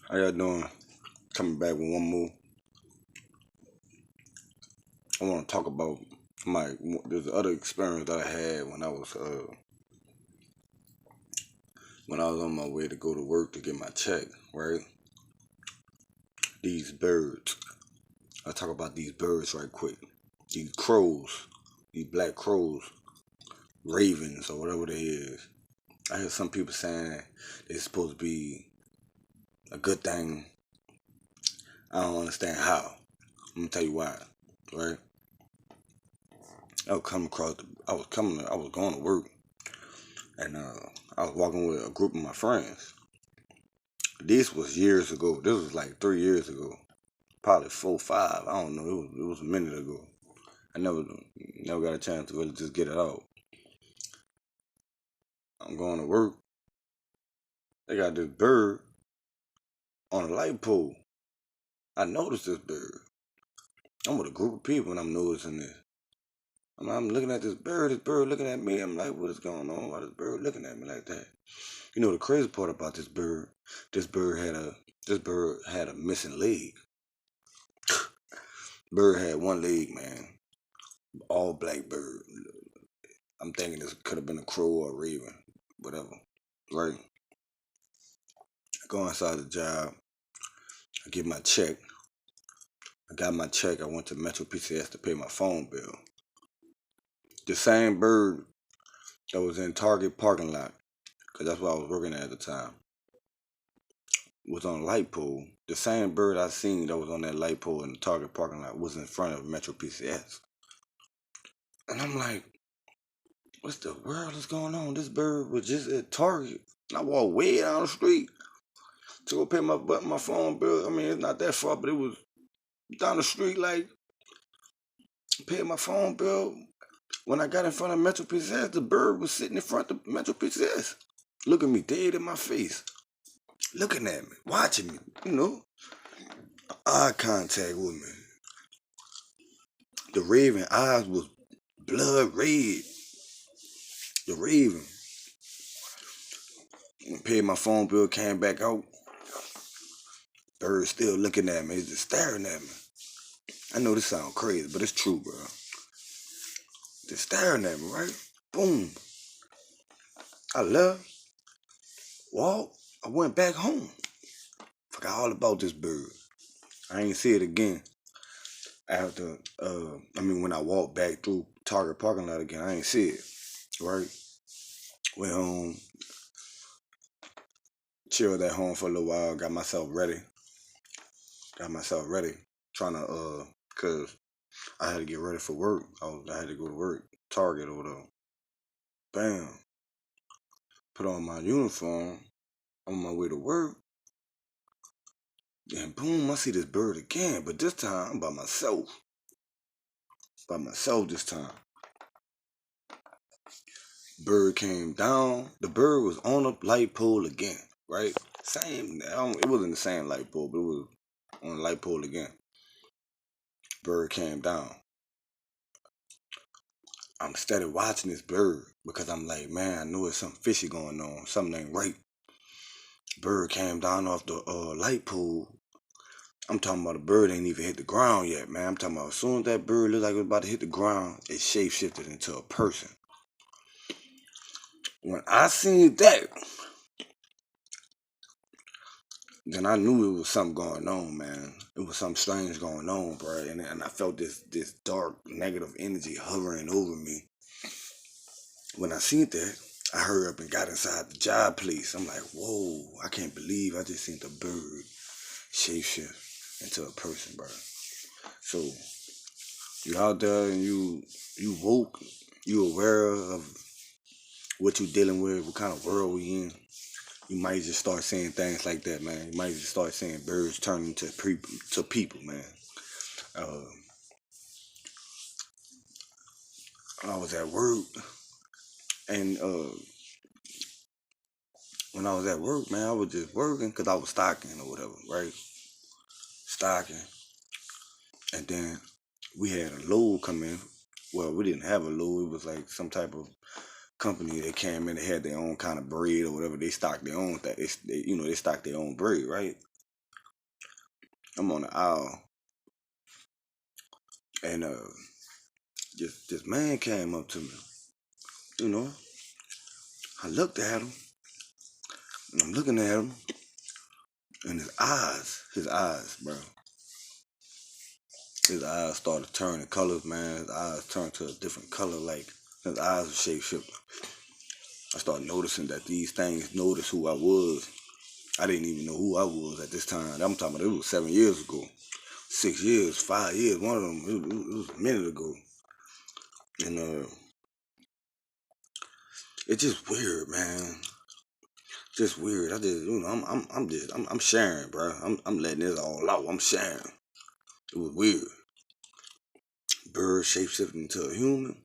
How y'all doing? Coming back with one more. I want to talk about my. There's other experience that I had when I was on my way to go to work to get my check. Right, these birds. I'll talk about these birds right quick. These crows, these black crows, ravens or whatever they is. I hear some people saying it's supposed to be a good thing. I don't understand how. I'm gonna tell you why. Right, I was going to work, and I was walking with a group of my friends. This was years ago. This was like 3 years ago, probably 4, 5. I don't know. It was a minute ago. I never got a chance to really just get it out. I'm going to work. They got this bird on a light pole. I noticed this bird. I'm with a group of people and I'm noticing this. I'm looking at this bird. This bird looking at me. I'm like, what is going on? Why this bird looking at me like that? You know the crazy part about this bird? This bird had a this bird had a missing leg. Bird had one leg, man. All black bird. I'm thinking this could have been a crow or a raven, whatever. Right. I go inside the job. I get my check. I got my check. I went to Metro PCS to pay my phone bill. The same bird that was in Target parking lot, because that's where I was working at the time, was on a light pole. The same bird I seen that was on that light pole in the Target parking lot was in front of Metro PCS. And I'm like, what the world is going on? This bird was just at Target. And I walked way down the street to go pay my phone bill. I mean, it's not that far, but it was down the street, like paying my phone bill. When I got in front of Metro PCS, the bird was sitting in front of Metro PCS, looking me dead in my face, looking at me, watching me, eye contact with me. The raven eyes was blood red. The raven. Paid my phone bill, came back out. Bird still looking at me, he's just staring at me. I know this sounds crazy, but it's true, bro. Just staring at me, right? Boom. I left, walked, I went back home. Forgot all about this bird. I ain't see it again. After, when I walked back through Target parking lot again, I ain't see it, right? Went home, chilled at home for a little while, got myself ready, trying to, cause I had to get ready for work. I had to go to work, Target or whatever. Bam, put on my uniform, on my way to work, and boom, I see this bird again, but this time I'm by myself. By myself this time. Bird came down. The bird was on a light pole again, right? Same. It wasn't the same light pole, but it was on a light pole again. Bird came down. I'm steady watching this bird because I'm like, man, I know there's something fishy going on. Something ain't right. Bird came down off the light pole. I'm talking about the bird ain't even hit the ground yet, man. I'm talking about as soon as that bird looked like it was about to hit the ground, it shape shifted into a person. When I seen that, then I knew it was something going on, man. It was something strange going on, bro. And I felt this dark negative energy hovering over me. When I seen that, I hurried up and got inside the job place. I'm like, whoa, I can't believe I just seen the bird shapeshift into a person, bro. So you out there and you woke, you aware of what you dealing with, what kind of world we in. You might just start seeing things like that, man. You might just start seeing birds turning to people, man. Uh, I was at work, and when I was at work, man, I was just working because I was stocking or whatever, right? Stocking, and then we had a load come in. Well, we didn't have a load. It was like some type of company that came in. They had their own kind of bread or whatever. They stocked their own. They stocked their own bread, right? I'm on the aisle, and this man came up to me. You know, I looked at him, and I'm looking at him, and his eyes, bro, his eyes started turning colors, man. His eyes turned to a different color, like his eyes were shape shifting. I started noticing that these things noticed who I was. I didn't even know who I was at this time. I'm talking about it was 7 years ago, 6 years, 5 years. One of them, it was a minute ago, and it's just weird, man. Just weird. I just, I'm sharing, bro. I'm letting this all out. I'm sharing. It was weird. Bird shapeshifting into a human.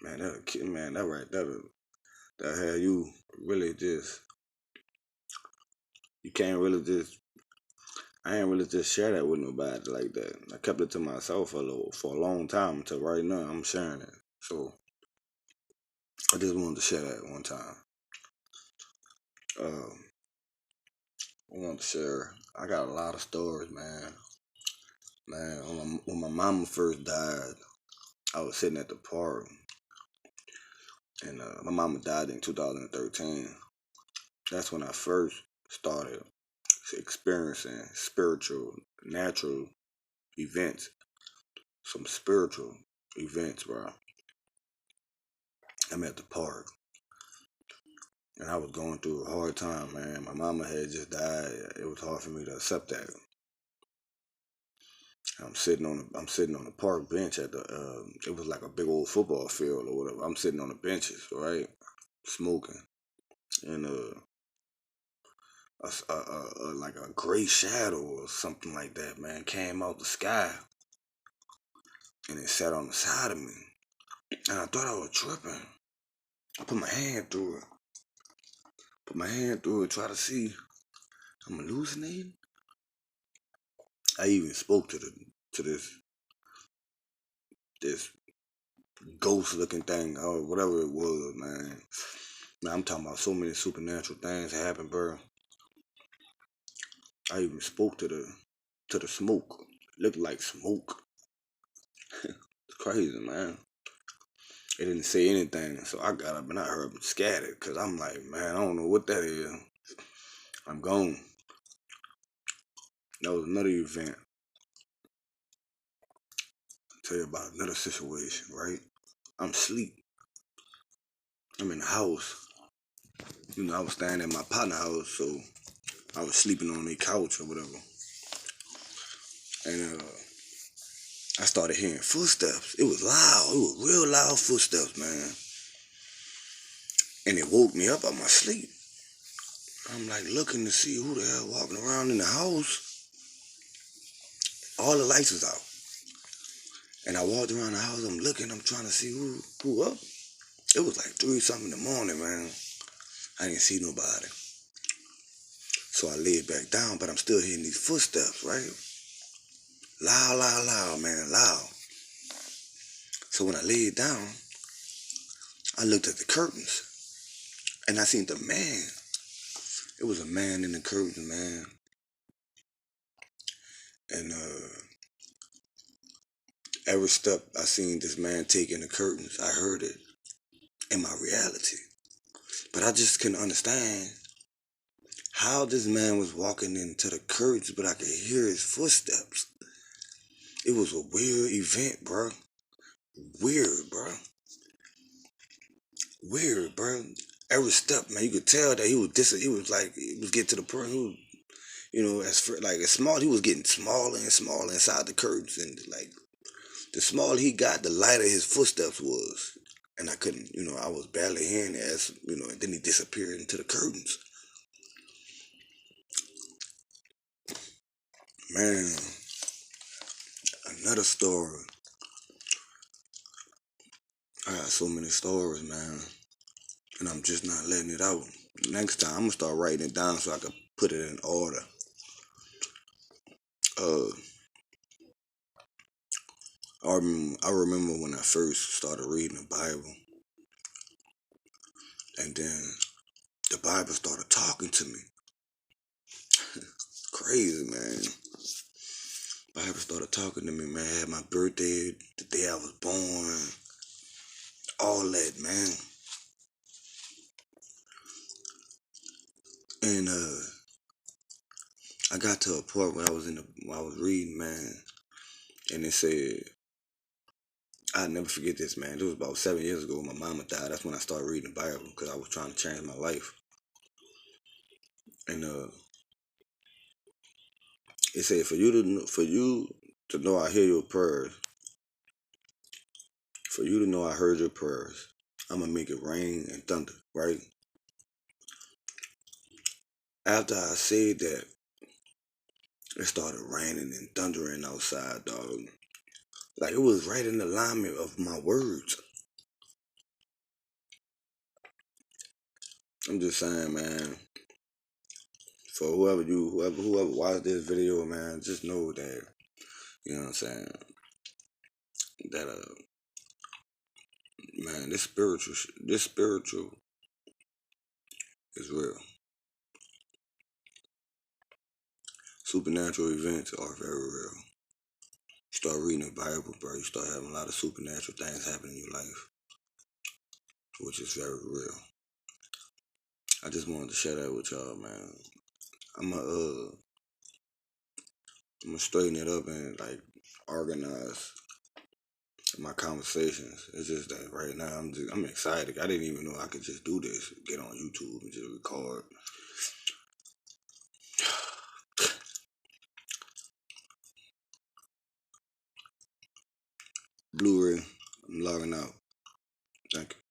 Man, that right, that had you really just, you can't really just, I ain't really just share that with nobody like that. I kept it to myself for a long time until right now I'm sharing it. So I just wanted to share that one time. Um, I wanted to share. I got a lot of stories, man. Man, when my mama first died, I was sitting at the park, and my mama died in 2013. That's when I first started experiencing spiritual, natural events, some spiritual events, bro. I'm at the park, and I was going through a hard time, man. My mama had just died. It was hard for me to accept that. I'm sitting on the park bench at the. It was like a big old football field or whatever. I'm sitting on the benches, right, smoking, and like a gray shadow or something like that, man, came out the sky, and it sat on the side of me, and I thought I was tripping. I put my hand through it. Try to see. I'm hallucinating. I even spoke to this ghost looking thing or whatever it was, man. Man, I'm talking about so many supernatural things happen, bro. I even spoke to the smoke. Looked like smoke. It's crazy, man. It didn't say anything, so I got up and I heard them scattered. Cause I'm like, man, I don't know what that is. I'm gone. That was another event. I'll tell you about another situation, right? I'm asleep. I'm in the house. You know, I was staying at my partner house, so I was sleeping on their couch or whatever. And I started hearing footsteps. It was loud. It was real loud footsteps, man. And it woke me up out my sleep. I'm like looking to see who the hell walking around in the house. All the lights was out. And I walked around the house, I'm looking, I'm trying to see who up. It was like 3 something in the morning, man. I didn't see nobody. So I laid back down, but I'm still hearing these footsteps, right? Loud, loud, loud, man, loud. So when I laid down, I looked at the curtains and I seen the man. It was a man in the curtains, man. And every step I seen this man take in the curtains, I heard it in my reality. But I just couldn't understand how this man was walking into the curtains, but I could hear his footsteps. It was a weird event, bro. Weird, bro. Weird, bro. Every step, man, you could tell that he was he was like he was getting to the point. He was, as small, he was getting smaller and smaller inside the curtains, and like the smaller he got, the lighter his footsteps was. And I couldn't, I was barely hearing it and then he disappeared into the curtains. Man, another story. I got so many stories, man, and I'm just not letting it out. Next time, I'm gonna start writing it down so I can put it in order. Uh, I remember when I first started reading the Bible, and then the Bible started talking to me. Crazy, man. Bible started talking to me, man. I had my birthday, the day I was born, all that, man. And I got to a part when I was reading, man, and it said, I'll never forget this, man. It was about 7 years ago when my mama died. That's when I started reading the Bible because I was trying to change my life. And it said, for you to know I hear your prayers, for you to know I heard your prayers, I'm gonna make it rain and thunder, right? After I said that, it started raining and thundering outside, dog. Like it was right in alignment of my words. I'm just saying, man. For whoever watched this video, man, just know that you know what I'm saying. That man, this spiritual is real. Supernatural events are very real. You start reading the Bible, bro. You start having a lot of supernatural things happen in your life, which is very real. I just wanted to share that with y'all, man. I'm going I'm gonna straighten it up and like organize my conversations. It's just that right now I'm excited. I didn't even know I could just do this. Get on YouTube and just record. Blu-ray. I'm logging out. Thank you.